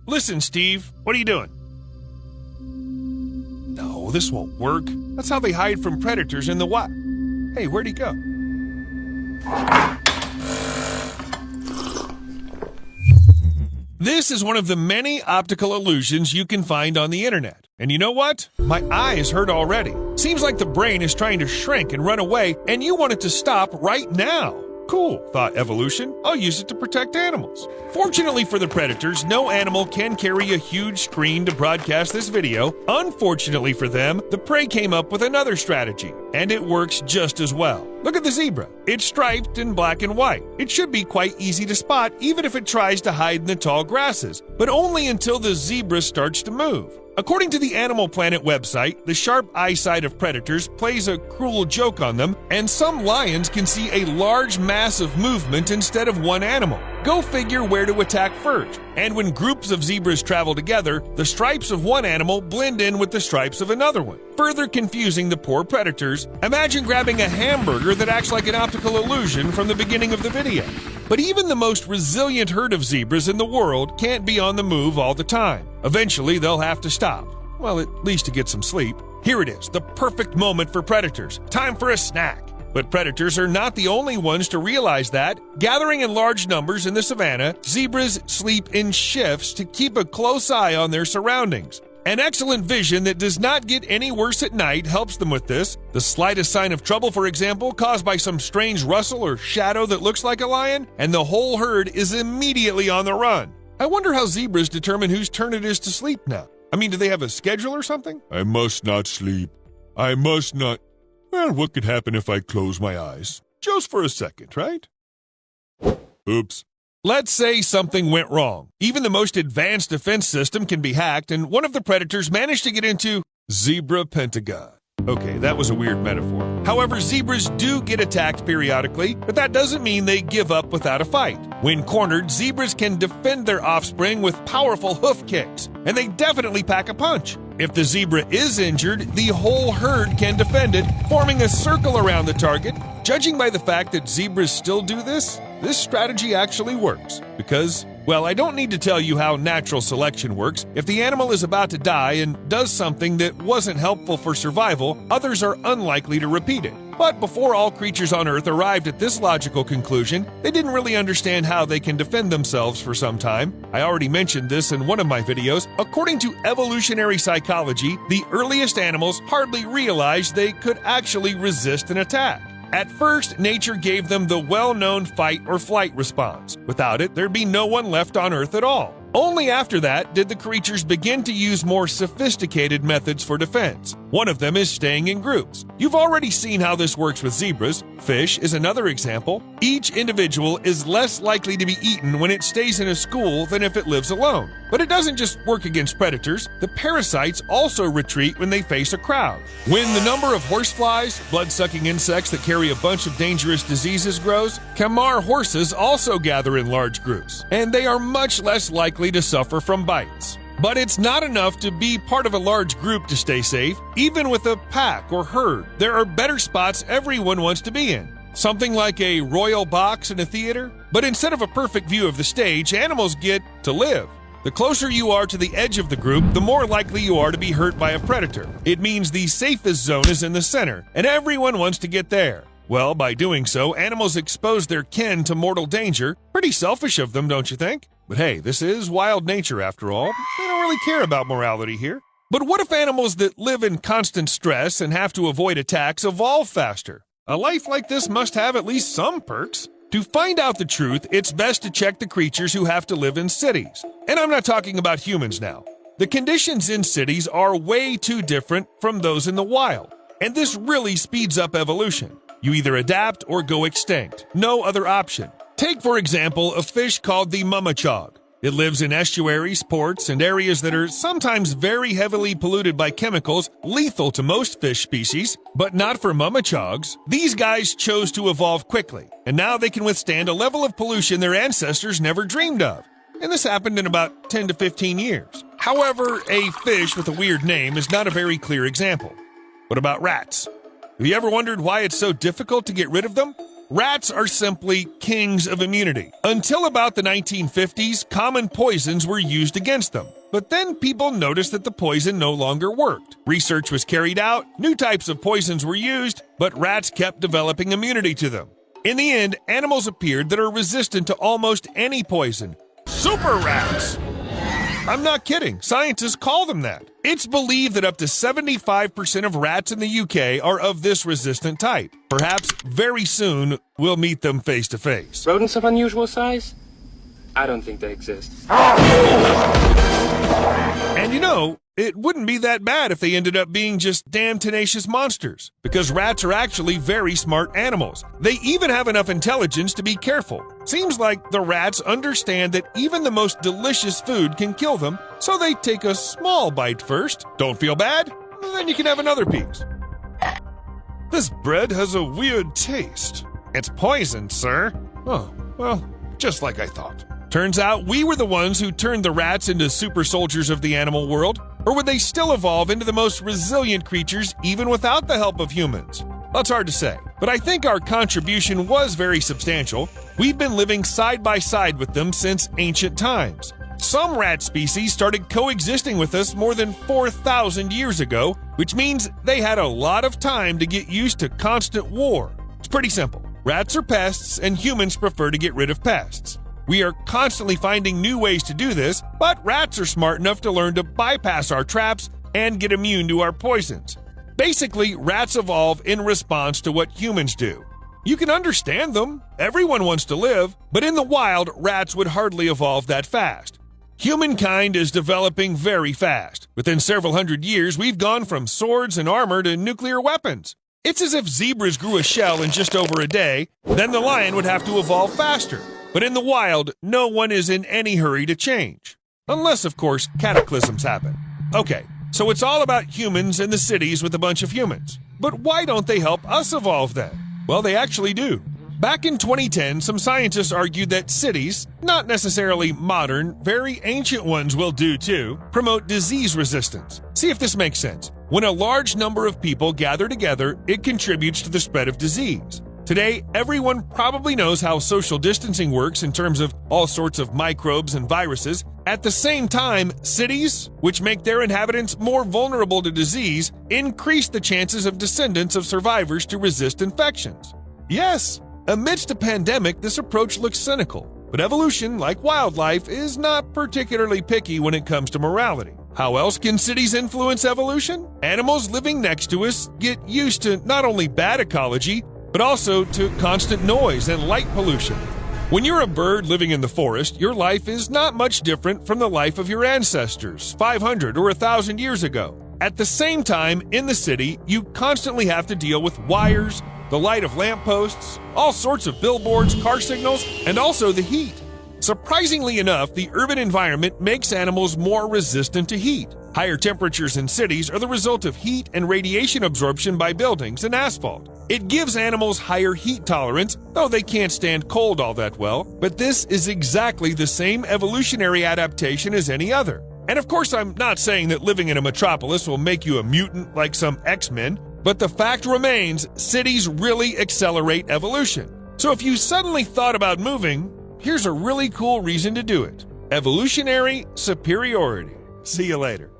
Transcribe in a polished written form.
Listen, Steve, what are you doing? No, this won't work. That's how they hide from predators in the wild. Hey, where'd he go? This is one of the many optical illusions you can find on the internet. And you know what? My eyes hurt already. Seems like the brain is trying to shrink and run away, and you want it to stop right now. Cool, thought evolution. I'll use it to protect animals. Fortunately for the predators, no animal can carry a huge screen to broadcast this video. Unfortunately for them, the prey came up with another strategy, and it works just as well. Look at the zebra. It's striped in black and white. It should be quite easy to spot even if it tries to hide in the tall grasses, but only until the zebra starts to move. According to the Animal Planet website, the sharp eyesight of predators plays a cruel joke on them, and some lions can see a large mass of movement instead of one animal. Go figure where to attack first. And when groups of zebras travel together, the stripes of one animal blend in with the stripes of another one, further confusing the poor predators. Imagine grabbing a hamburger that acts like an optical illusion from the beginning of the video. But even the most resilient herd of zebras in the world can't be on the move all the time. Eventually, they'll have to stop. Well, at least to get some sleep. Here it is, the perfect moment for predators. Time for a snack. But predators are not the only ones to realize that. Gathering in large numbers in the savannah, zebras sleep in shifts to keep a close eye on their surroundings. An excellent vision that does not get any worse at night helps them with this. The slightest sign of trouble, for example, caused by some strange rustle or shadow that looks like a lion, and the whole herd is immediately on the run. I wonder how zebras determine whose turn it is to sleep now. I mean, do they have a schedule or something? I must not sleep. I must not. Well, what could happen if I close my eyes? Just for a second, right? Oops. Let's say something went wrong. Even the most advanced defense system can be hacked, and one of the predators managed to get into Zebra Pentagon. Okay, that was a weird metaphor. However, zebras do get attacked periodically, but that doesn't mean they give up without a fight. When cornered, zebras can defend their offspring with powerful hoof kicks, and they definitely pack a punch. If the zebra is injured, the whole herd can defend it, forming a circle around the target. Judging by the fact that zebras still do this strategy actually works. Because, well, I don't need to tell you how natural selection works. If the animal is about to die and does something that wasn't helpful for survival, others are unlikely to repeat it. But before all creatures on Earth arrived at this logical conclusion, they didn't really understand how they can defend themselves for some time. I already mentioned this in one of my videos. According to evolutionary psychology, the earliest animals hardly realized they could actually resist an attack. At first, nature gave them the well-known fight or flight response. Without it, there'd be no one left on Earth at all. Only after that did the creatures begin to use more sophisticated methods for defense. One of them is staying in groups. You've already seen how this works with zebras. Fish is another example. Each individual is less likely to be eaten when it stays in a school than if it lives alone. But it doesn't just work against predators. The parasites also retreat when they face a crowd. When the number of horseflies, blood-sucking insects that carry a bunch of dangerous diseases, grows, Kamar horses also gather in large groups, and they are much less likely to suffer from bites. But it's not enough to be part of a large group to stay safe. Even with a pack or herd, there are better spots everyone wants to be in. Something like a royal box in a theater. But instead of a perfect view of the stage, animals get to live. The closer you are to the edge of the group, the more likely you are to be hurt by a predator. It means the safest zone is in the center, and everyone wants to get there. Well, by doing so, animals expose their kin to mortal danger. Pretty selfish of them, don't you think? But hey, this is wild nature after all. They don't really care about morality here. But what if animals that live in constant stress and have to avoid attacks evolve faster? A life like this must have at least some perks. To find out the truth, it's best to check the creatures who have to live in cities. And I'm not talking about humans now. The conditions in cities are way too different from those in the wild. And this really speeds up evolution. You either adapt or go extinct. No other option. Take, for example, a fish called the mumachog. It lives in estuaries, ports, and areas that are sometimes very heavily polluted by chemicals lethal to most fish species, but not for mumachogs. These guys chose to evolve quickly, and now they can withstand a level of pollution their ancestors never dreamed of. And this happened in about 10 to 15 years. However, a fish with a weird name is not a very clear example. What about rats? Have you ever wondered why it's so difficult to get rid of them? Rats are simply kings of immunity. Until about the 1950s, common poisons were used against them. But then people noticed that the poison no longer worked. Research was carried out, new types of poisons were used, but rats kept developing immunity to them. In the end, animals appeared that are resistant to almost any poison. Super rats! I'm not kidding. Scientists call them that. It's believed that up to 75% of rats in the UK are of this resistant type. Perhaps very soon we'll meet them face to face. Rodents of unusual size? I don't think they exist. And you know, it wouldn't be that bad if they ended up being just damn tenacious monsters, because rats are actually very smart animals. They even have enough intelligence to be careful. Seems like the rats understand that even the most delicious food can kill them, so they take a small bite first. Don't feel bad? Then you can have another piece. This bread has a weird taste. It's poison, sir. Oh, well, just like I thought. Turns out we were the ones who turned the rats into super soldiers of the animal world. Or would they still evolve into the most resilient creatures even without the help of humans? That's hard to say, but I think our contribution was very substantial. We've been living side by side with them since ancient times. Some rat species started coexisting with us more than 4,000 years ago, which means they had a lot of time to get used to constant war. It's pretty simple. Rats are pests, and humans prefer to get rid of pests. We are constantly finding new ways to do this, but rats are smart enough to learn to bypass our traps and get immune to our poisons. Basically, rats evolve in response to what humans do. You can understand them. Everyone wants to live, but in the wild, rats would hardly evolve that fast. Humankind is developing very fast. Within several hundred years, we've gone from swords and armor to nuclear weapons. It's as if zebras grew a shell in just over a day, then the lion would have to evolve faster. But in the wild, no one is in any hurry to change. Unless, of course, cataclysms happen. Okay, so it's all about humans in the cities with a bunch of humans. But why don't they help us evolve then? Well, they actually do. Back in 2010, some scientists argued that cities, not necessarily modern, very ancient ones will do too, promote disease resistance. See if this makes sense. When a large number of people gather together, it contributes to the spread of disease. Today, everyone probably knows how social distancing works in terms of all sorts of microbes and viruses. At the same time, cities, which make their inhabitants more vulnerable to disease, increase the chances of descendants of survivors to resist infections. Yes, amidst a pandemic, this approach looks cynical, but evolution, like wildlife, is not particularly picky when it comes to morality. How else can cities influence evolution? Animals living next to us get used to not only bad ecology, but also to constant noise and light pollution. When you're a bird living in the forest, your life is not much different from the life of your ancestors 500 or 1,000 years ago. At the same time, in the city, you constantly have to deal with wires, the light of lampposts, all sorts of billboards, car signals, and also the heat. Surprisingly enough, the urban environment makes animals more resistant to heat. Higher temperatures in cities are the result of heat and radiation absorption by buildings and asphalt. It gives animals higher heat tolerance, though they can't stand cold all that well, but this is exactly the same evolutionary adaptation as any other. And of course, I'm not saying that living in a metropolis will make you a mutant like some X-Men, but the fact remains, cities really accelerate evolution. So if you suddenly thought about moving, here's a really cool reason to do it. Evolutionary superiority. See you later.